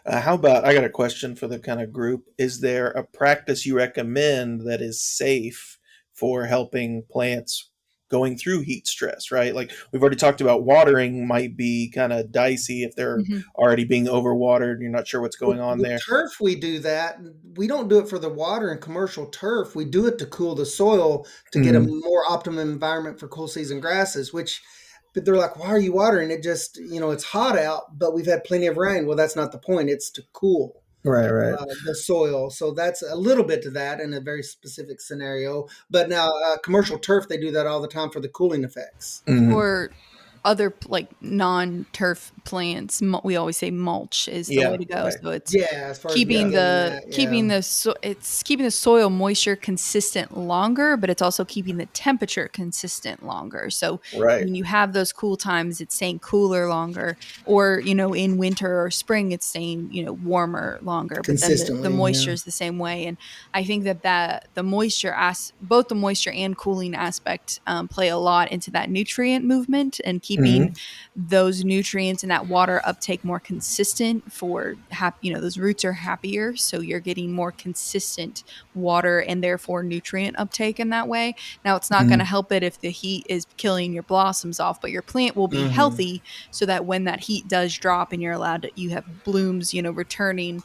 How about I got a question for the kind of group? Is there a practice you recommend that is safe for helping plants going through heat stress, right? Like we've already talked about watering might be kind of dicey if they're Hmm. already being overwatered, you're not sure what's going on With there. turf, we do that. We don't do it for the water and commercial turf. We do it to cool the soil to get a Mm, more optimum environment for cool season grasses, but they're like, why are you watering? It just, it's hot out, but we've had plenty of rain. Well, that's not the point. It's to cool right, right. the soil. So that's a little bit to that in a very specific scenario. But now, commercial turf, they do that all the time for the cooling effects. Hmm. For other like non-turf plants, we always say mulch is the way Yeah, to go. right. So it's Yeah, as far as mitigating that, yeah. it's keeping the soil moisture consistent longer, but it's also keeping the temperature consistent longer. So Right. when you have those cool times, it's staying cooler longer, or in winter or spring, it's staying warmer longer. But then the Consistently, yeah. moisture is the same way, and I think that the moisture both the moisture and cooling aspect play a lot into that nutrient movement and keeping Hmm. those nutrients and that water uptake more consistent for those roots are happier, so you're getting more consistent water and therefore nutrient uptake in that way. Now it's not going to Hmm. help it if the heat is killing your blossoms off, but your plant will be Hmm. healthy so that when that heat does drop and you have blooms returning,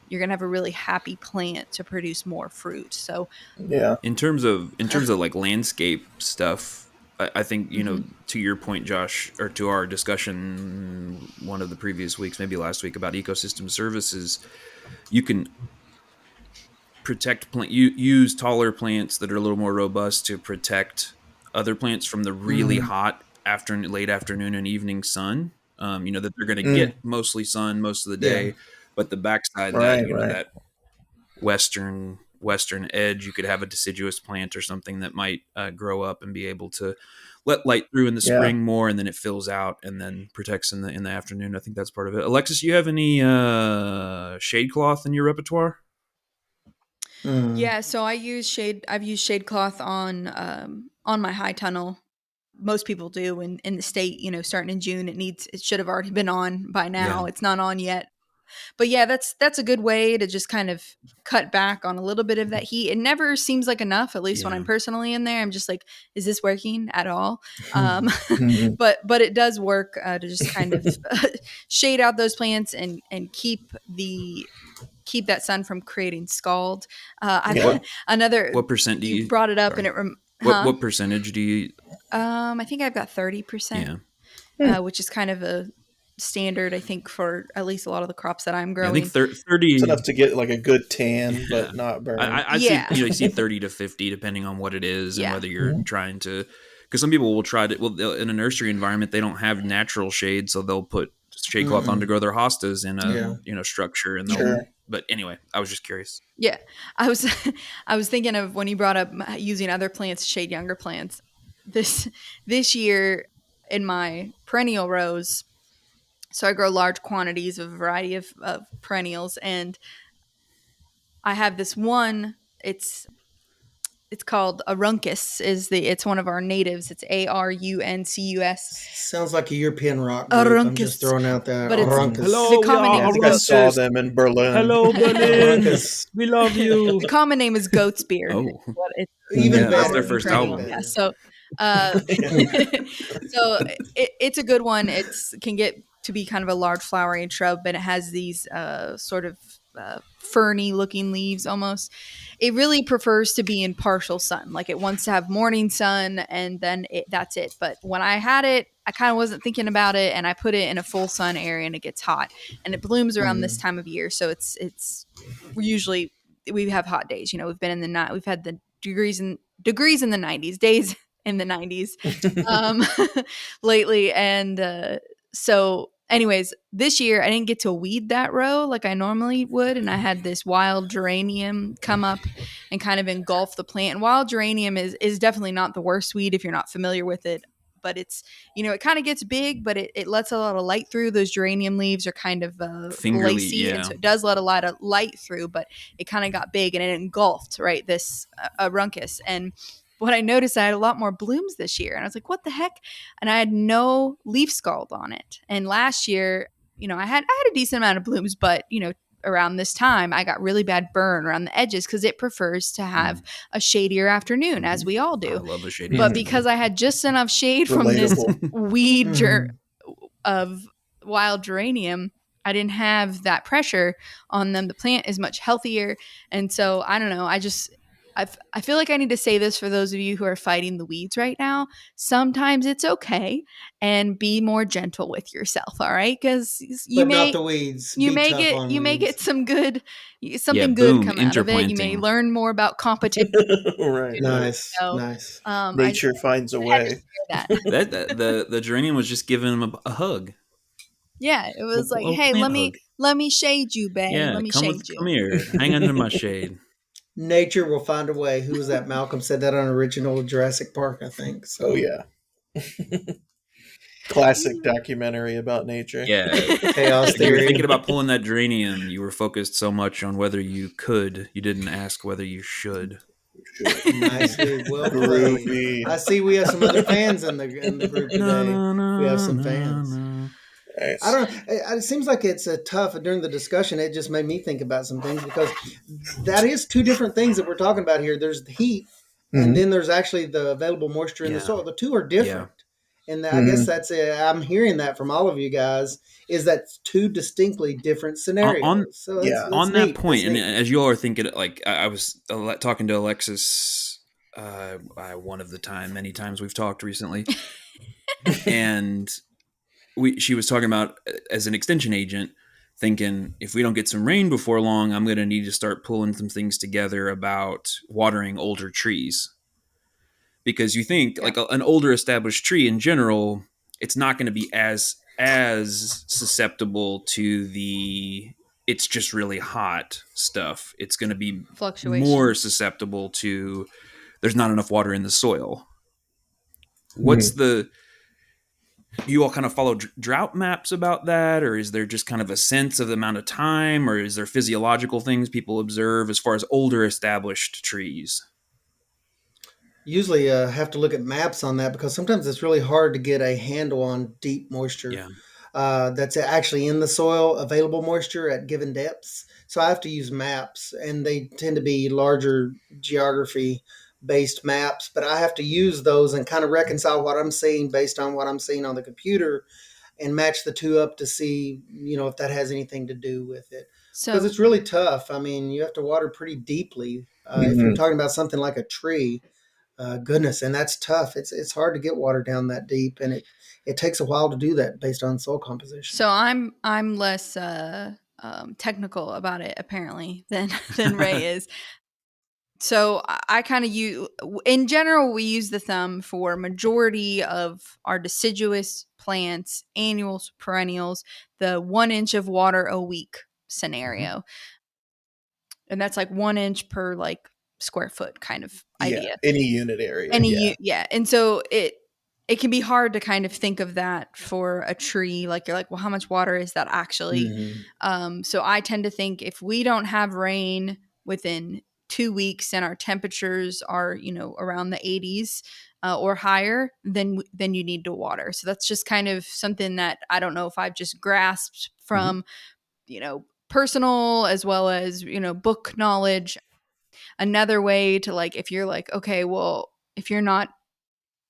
you're going to have a really happy plant to produce more fruit. So Yeah. In terms of like landscape stuff, I think, mhm, to your point, Josh, or to our discussion one of the previous weeks, maybe last week, about ecosystem services, you can use taller plants that are a little more robust to protect other plants from the really Hmm. hot late afternoon and evening sun. That they're going to Mm, get mostly sun most of the Yeah. day, but the backside, that right, right. that western edge, you could have a deciduous plant or something that might grow up and be able to let light through in the Yeah. spring more, and then it fills out and then protects in the afternoon. I think that's part of it. Alexis, you have any shade cloth in your repertoire? Mm. yeah, so I've used shade cloth on my high tunnel. Most people do in the state, starting in June. It should have already been on by Yeah, now. It's not on yet. But yeah, that's a good way to just kind of cut back on a little bit of that heat. It never seems like enough, at least when yeah. I'm personally in there. I'm just like, is this working at all? Um, Mhm. but it does work to just kind of shade out those plants and keep that sun from creating scald. Yeah. I've What another what percent do you you? brought it up and Sorry. What huh? what percentage do you? I think I've got 30%, Yeah, Hmm. which is kind of a standard, I think, for at least a lot of the crops that I'm yeah. I think growing. 'It's 30. enough to get like a good tan, Yeah, but not burn. I'd say, Yeah. you see 30 to 50, depending on what it is and Yeah. whether you're Mhm. trying to. Because some people will try to. Well, in a nursery environment, they don't have natural shade, so they'll put shade cloth on to Mm-mm. grow their hostas in a Yeah. structure, and they'll. Sure. But anyway, I was just curious. Yeah, I was I was thinking of when you brought up using other plants to shade younger plants. This this year in my perennial rows, so I grow large quantities of a variety of perennials, and I have this one. It's called Aruncus. It's one of our natives. It's Aruncus. Sounds like a European rock group. I'm just Aruncus, throwing out there. but it's Arankas. the common Yeah, name I is think I goat. saw them in Berlin. Berlin. Arankas. We love you. The common name is goat's beard. Oh, What it's Even yeah, that's better. their common first perennial. Even album. Yeah. better. So, so it's a good one. It's can get to be kind of a large flowering shrub, but it has these sort of ferny looking leaves almost. It really prefers to be in partial sun. Like it wants to have morning sun and then that's it. But when I had it, I kind of wasn't thinking about it, and I put it in a full sun area and it gets hot, and it blooms around this time of year. So we have hot days. You know, we've been in the night. We've had the degrees in the 90s, days in the 90s lately, and so anyways, this year I didn't get to weed that row like I normally would, and I had this wild geranium come up and kind of engulf the plant. And wild geranium is definitely not the worst weed if you're not familiar with it, but it's, it kind of gets big, but it lets a lot of light through. Those geranium leaves are kind of Fingerly, lacy, and yeah. so it does let a lot of light through, but it kind of got big and it engulfed, right, this runcus. And what I noticed, I had a lot more blooms this year, and I was like, what the heck? And I had no leaf scald on it. And last year, I had a decent amount of blooms, but around this time I got really bad burn around the edges because it prefers to have a shadier afternoon, as we all I do. love the shady. But because I had just enough shade from this Relatable. weed Mhm. of wild geranium, I didn't have that pressure on them. The plant is much healthier. And so I don't know. I feel like I need to say this for those of you who are fighting the weeds right now. Sometimes it's okay, and be more gentle with yourself. All right. Because But not the weeds. Be tough on you may get weeds. Yeah, something good boom, come out of it. You may interplanting. learn more about competition. Right. Nice. So, Nice. I just Nature finds a had to way. share that. The geranium was just giving him a hug. Yeah, it was like, Little hey, plant hug. let me shade you, babe. Yeah, Let me shade come you. here, hang under my shade. Nature will find a way. Who was that? Malcolm said that on original Jurassic Park, I think. So Oh yeah. Classic documentary about nature. Yeah, chaos like you were theory. thinking about pulling that geranium. You were focused so much on whether you could. You didn't ask whether you should. Nicely, well played. Groovy. I see we have some other fans in the group No, today. no, no, We have some no, fans. no. Nice. I don't. It seems like it's a tough. During the discussion, it just made me think about some things because that is two different things that we're talking about here. There's the heat, and Mhm. then there's actually the available moisture in the Yeah. soil. The two are different, and I Mhm. guess that's it. I'm hearing that from all of you guys. Is that two distinctly different scenarios? On So Yeah. on that neat. point, That's and neat. as you all are thinking, like I was talking to Alexis, one of the many times we've talked recently, and she was talking about as an extension agent, thinking if we don't get some rain before long, I'm going to need to start pulling some things together about watering older trees, because you think like an older established tree in general, it's not going to be as susceptible to the it's just really hot stuff. It's going to be Fluctuation. more susceptible to there's not enough water in the soil. What's Mhm. the you all kind of follow drought maps about that, or is there just kind of a sense of the amount of time, or is there physiological things people observe as far as older established trees? Usually have to look at maps on that because sometimes it's really hard to get a handle on deep moisture Yeah. that's actually in the soil, available moisture at given depths. So I have to use maps, and they tend to be larger geography based maps, but I have to use those and kind of reconcile what I'm seeing based on what I'm seeing on the computer and match the two up to see, if that has anything to do with it. Because So it's really tough. I mean, you have to water pretty deeply if you're Mhm. talking about something like a tree. Goodness, and that's tough. It's hard to get water down that deep, and it takes a while to do that based on soil composition. so I'm less technical about it apparently than Ray is. So I kind of use, in general, we use the thumb for majority of our deciduous plants, annuals, perennials, the 1 inch of water a week Mhm. scenario. And that's like 1 inch per like square foot kind of Yeah, idea. any unit area. Any Yeah. yeah. And so it can be hard to kind of think of that for a tree. Like you're like, well, how much water is that actually? Mhm. So I tend to think if we don't have rain within 2 weeks and our temperatures are, around the 80s or higher, then you need to water. So that's just kind of something that I don't know if I've just grasped Mhm. from, personal as well as, book knowledge. Another way to like, if you're like, okay, well, if you're not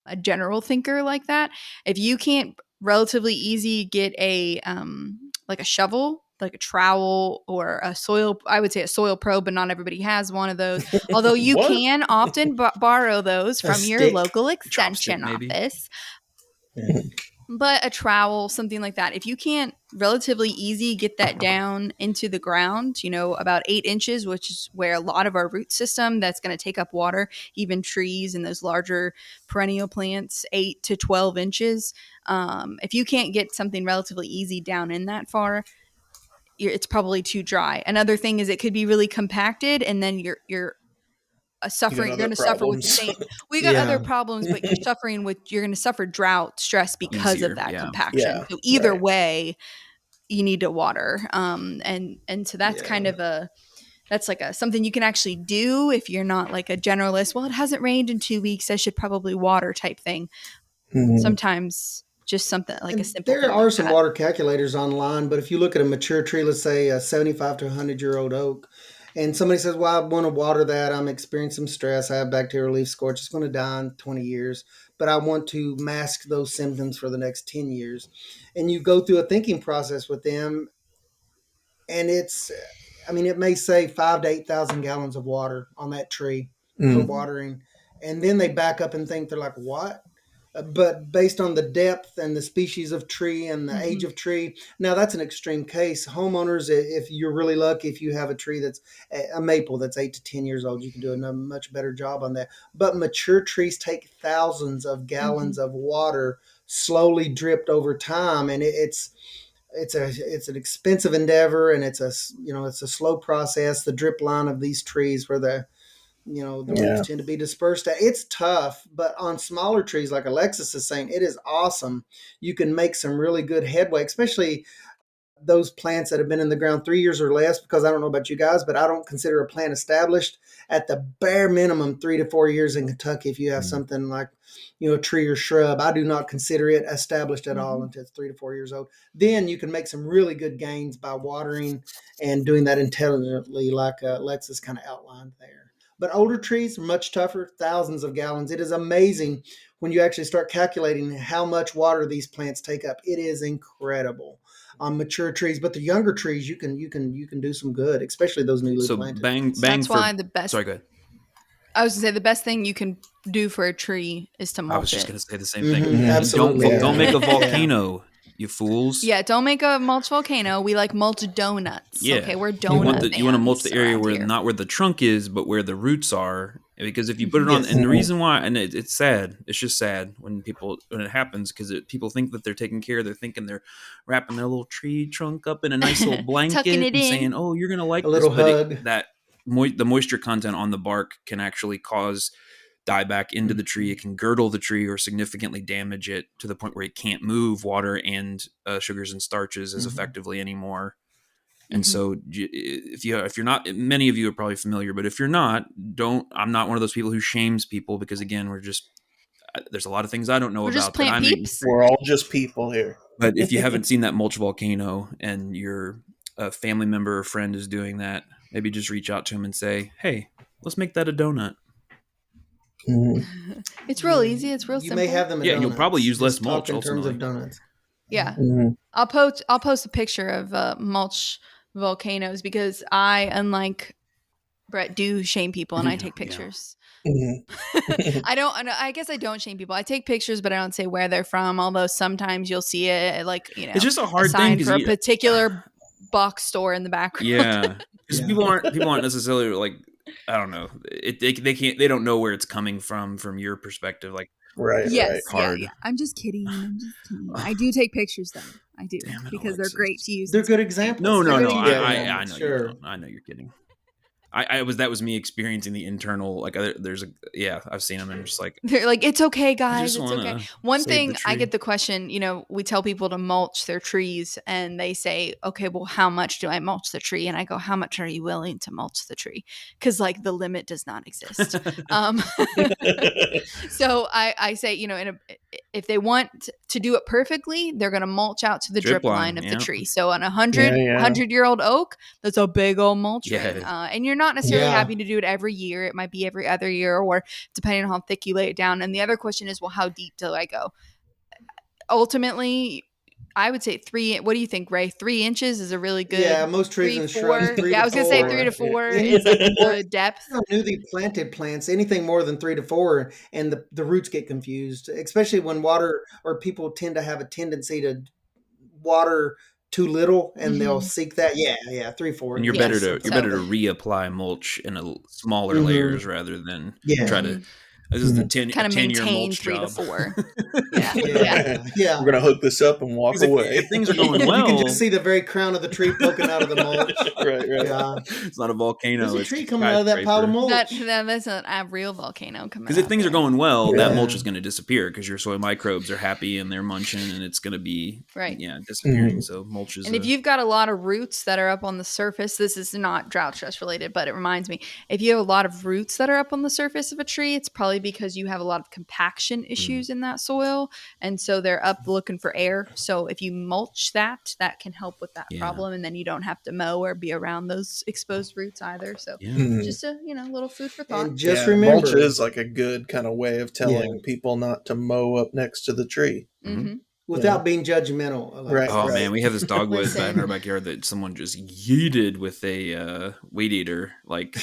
a general thinker like that, if you can't relatively easy get a like a shovel, like a trowel or a soil, I would say a soil probe, but not everybody has one of those. Although you What? can often borrow those A from your stick. local Chopstick, extension maybe. office. Mhm. But a trowel, something like that. If you can't relatively easy get that down into the ground, about 8 inches, which is where a lot of our root system that's going to take up water, even trees and those larger perennial plants, 8 to 12 inches. If you can't get something relatively easy down in that far, it's probably too dry. Another thing is it could be really compacted, and then you're You got suffering. You're other going to suffer with the problems. same. We got other Yeah. problems, but you're going to suffer drought stress because of Easier. that Yeah. compaction. Yeah. So either Right. way, you need to water. And so that's kind Yeah. of that's like a something you can actually do if you're not like a generalist. Well, it hasn't rained in 2 weeks. I should probably water type thing. Mhm. Sometimes just something like a And simple there thing like are some that. water calculators online, but if you look at a mature tree, let's say a 75 to 100-year-old oak, and somebody says, well, I want to water that. I'm experiencing some stress. I have bacterial leaf scorch. It's going to die in 20 years, but I want to mask those symptoms for the next 10 years. And you go through a thinking process with them, and it may say 5 to 8,000 gallons of water on that tree per Mhm. watering. And then they back up and think, they're like, what? But based on the depth and the species of tree and the age Mm-hmm. of tree, now that's an extreme case. Homeowners, if you're really lucky, if you have a tree that's a maple that's 8 to 10 years old, you can do a much better job on that. But mature trees take thousands of Mm-hmm. gallons of water slowly dripped over time, and it's an expensive endeavor, and it's a slow process. The drip line of these trees, where the roots Yeah. tend to be dispersed. It's tough, but on smaller trees, like Alexis is saying, it is awesome. You can make some really good headway, especially those plants that have been in the ground 3 years or less, because I don't know about you guys, but I don't consider a plant established at the bare minimum 3 to 4 years in Kentucky. If you have Mm. something like, a tree or shrub, I do not consider it established at all Mm-hmm. until it's 3 to 4 years old. Then you can make some really good gains by watering and doing that intelligently, like Lexus kind of outlined there. But older trees are much tougher, thousands of gallons. It is amazing when you actually start calculating how much water these plants take up. It is incredible on mature trees, but the younger trees you can do some good, especially those newly So planted. bang That's for. why the best. Sorry, go ahead. I was gonna say the best thing you can do for a tree is to I was mulch just it. gonna say the same thing. Mm-hmm, Mhm. And don't absolutely, Yeah. don't yeah, make a yeah. volcano, you fools. Yeah, don't make a mulch volcano. We like mulch donuts. Yeah, Okay, we're you want donut the you want to mulch fans the area around where here. not where the trunk is, but where the roots are. Because if you put it Mm-hmm. on, Yes. and the Mhm. reason why, and it's sad, it's just sad when it happens, because people think that they're taking care. They're thinking they're wrapping their little tree trunk up in a nice little Tucking blanket it and in. saying, "Oh, you're gonna A like this," little but hug. the moisture content on the bark can actually cause dieback into the tree. Mm-hmm. It can girdle the tree or significantly damage it to the point where it can't move water and sugars and starches as Mm-hmm. effectively anymore. And Mm-hmm. so if you're not, many of you are probably familiar, but if you're not, don't. I'm not one of those people who shames people, because again, there's a lot of things I don't know We're just about that plant I'm ignorant. peeps. We're all just people here. But if you haven't seen that mulch volcano and your family member or friend is doing that, maybe just reach out to him and say, "Hey, let's make that a donut." Mhm. It's real Yeah, easy. It's real you may simple. have them at Yeah, and you'll probably donuts. use less Just talk mulch in terms of ultimately. donuts. Yeah, Mhm. I'll post a picture of mulch volcanoes because I, unlike Brett, do shame people and I take Yeah. pictures. Mhm. I guess I don't shame people. I take pictures, but I don't say where they're from. Although sometimes you'll see it, like It's just a a hard thing sign because for a particular box store in the background. yeah, because Yeah. people aren't necessarily like I don't know. They don't know where it's coming from your perspective. Like, Right. Yes, hard. yeah. I'm just kidding. I do take pictures though. I do, Damn it, because they're Alexis. great to use. They're in good spring. examples. No, They're good I examples. know you Sure. don't. I know you're kidding. That was me experiencing the internal, like, I've seen them and I'm just like, They're like, it's okay, I guys. just It's want okay. to One save thing the I tree. get the question, we tell people to mulch their trees and they say, okay, well, how much do I mulch the tree? And I go, how much are you willing to mulch the tree? Because like the limit does not exist. So I say, if they want to do it perfectly, they're going to mulch out to the drip line of the tree. So on a 100-year-old oak, that's a big old mulch ring. And you're not necessarily having to do it every year. It might be every other year, or depending on how thick you lay it down. And the other question is, well, how deep do I go? Ultimately, I would say 3. What do you think, Ray? 3 inches is a really good. Yeah, most trees 3, and 4. shrubs, 3 Yeah, I to was gonna say 4. 3 to 4 Any- is like a good depth. Newly planted plants, anything more than 3 to 4, and the roots get confused, especially when water, or people tend to have a tendency to water too little, and they'll seek that. Yeah, 3, 4. And you're Yes, better to so- reapply mulch in smaller Mhm. layers rather than Yeah. try to. This is the 10 kind of 10-year maintain mulch 3 to job. 4. Yeah. Yeah. We're gonna hook this up and walk 'Cause away. if things are going You well, can just see the very crown of the tree poking out of the mulch. Right. Yeah. it's not a volcano. There's a It's tree a coming out of that pile of skyscraper. mulch. That's a real volcano coming. Because if things are going well, Yeah. that mulch is going to disappear because your soil microbes are happy and they're munching, and it's going to be disappearing. So mulch is. And if you've got a lot of roots that are up on the surface, this is not drought stress related, but it reminds me, if you have a lot of roots that are up on the surface of a tree, it's probably because you have a lot of compaction issues in that soil, and so they're up looking for air. So if you mulch that can help with that problem, and then you don't have to mow or be around those exposed roots either. So just a little food for thought. And just remember, mulch is like a good kind of way of telling people not to mow up next to the tree. without being judgmental. Right. Oh man, we have this dogwood Listen. in our backyard that someone just yeeted with a weed eater like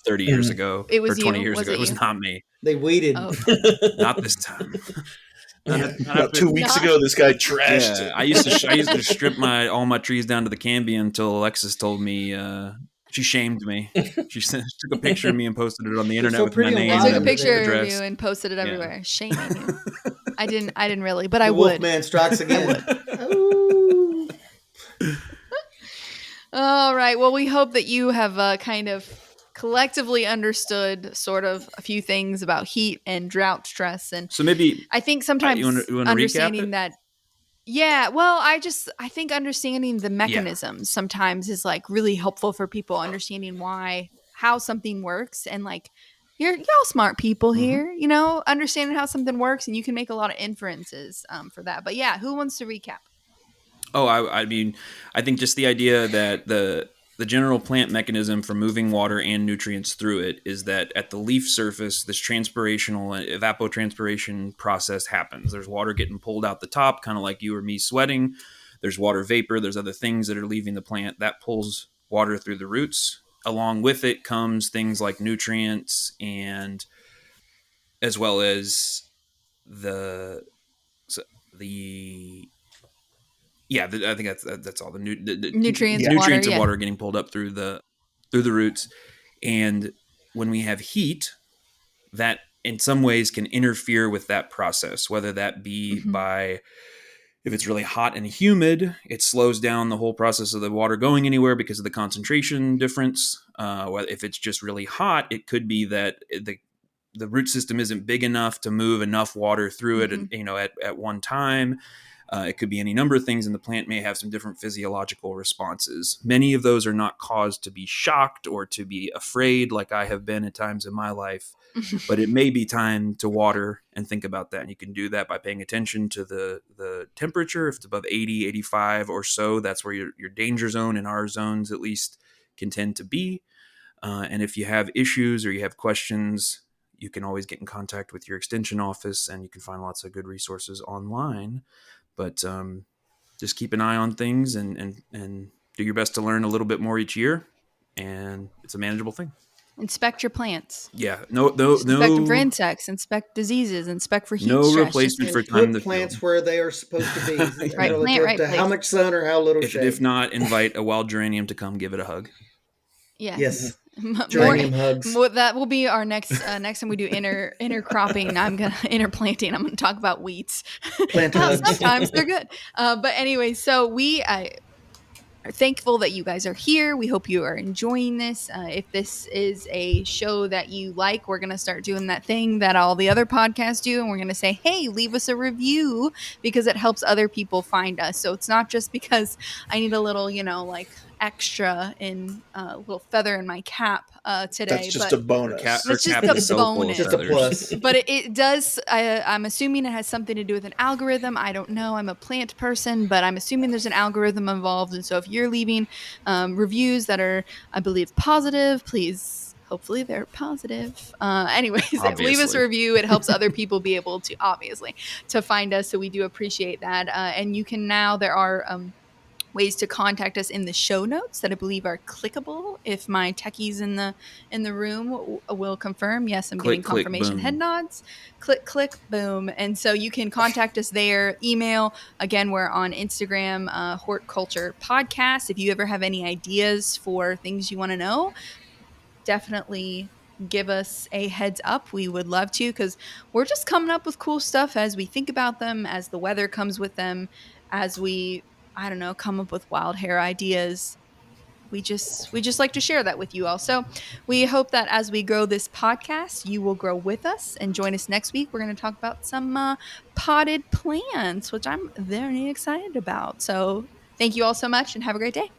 30 years ago. It was or 20 you? years Was ago. it It was you? not me. They weeded. Oh. Not this time. About 2 weeks ago, this guy trashed it. I used to strip all my trees down to the Cambium until Alexis told me. She shamed me. She took a picture of me and posted it on the internet so with my pretty name. and I took a Under picture there. of address. you and posted it everywhere, shaming you. I didn't really, but I The would. Wolfman strikes again. Ooh. All right. Well, we hope that you have kind of collectively understood sort of a few things about heat and drought stress. And So maybe I think sometimes you wanna recap understanding it? that. Yeah, well, I think understanding the mechanisms sometimes is like really helpful for people understanding how something works, and like y'all smart people here, understanding how something works, and you can make a lot of inferences for that. But yeah, who wants to recap? Oh, I mean, I think just the idea that the general plant mechanism for moving water and nutrients through it is that at the leaf surface, this transpirational evapotranspiration process happens. There's water getting pulled out the top, kind of like you or me sweating. There's water vapor. There's other things that are leaving the plant that pulls water through the roots. Along with it comes things like nutrients, and as well as the I think that's all. The Nutrients, nutrients water, and water getting pulled up through the roots, and when we have heat, that in some ways can interfere with that process. Whether that be by, if it's really hot and humid, it slows down the whole process of the water going anywhere because of the concentration difference. If it's just really hot, it could be that the root system isn't big enough to move enough water through it, at one time. It could be any number of things, and the plant may have some different physiological responses. Many of those are not caused to be shocked or to be afraid, like I have been at times in my life. But it may be time to water and think about that. And you can do that by paying attention to the temperature. If it's above 80, 85 or so, that's where your danger zone, in our zones at least, can tend to be. And if you have issues or you have questions, you can always get in contact with your extension office, and you can find lots of good resources online. But just keep an eye on things and do your best to learn a little bit more each year. And it's a manageable thing. Inspect your plants. Yeah. Inspect them for insects. Inspect diseases. Inspect for heat stress. Replacement for time in the Put plants field. where they are supposed to be. Right relative plant, right to place. how much sun or how little shade. If not, invite a wild geranium to come give it a hug. Yes. Yes. More, Geranium hugs. more, that will be our next time we do intercropping. I'm gonna interplanting. I'm gonna talk about weeds. Plant hugs. Sometimes they're good, but anyway. So we are thankful that you guys are here. We hope you are enjoying this. If this is a show that you like, we're going to start doing that thing that all the other podcasts do. And we're going to say, hey, leave us a review because it helps other people find us. So it's not just because I need a little, like extra in a little feather in my cap That's today, just but a Her it's bonus. just cap a is so full of Just a bonus. feathers. plus. But it does, I'm assuming it has something to do with an algorithm. I don't know. I'm a plant person, but I'm assuming there's an algorithm involved. And so if you're leaving reviews that are, I believe, positive, please, hopefully they're positive. Anyways, leave us a Obviously. review. It helps other people be able to, obviously, to find us. So we do appreciate that. And you can now, there are, ways to contact us in the show notes that I believe are clickable. If my techies in the room will confirm, yes, I'm getting Click, click, confirmation head boom. nods. Click, click, boom. And so you can contact us there. Email again. We're on Instagram, Hort Culture Podcast. If you ever have any ideas for things you want to know, definitely give us a heads up. We would love to because we're just coming up with cool stuff as we think about them, as the weather comes with them, as we, I don't know, come up with wild hair ideas. We just like to share that with you all. So we hope that as we grow this podcast, you will grow with us and join us next week. We're going to talk about some potted plants, which I'm very excited about. So thank you all so much and have a great day.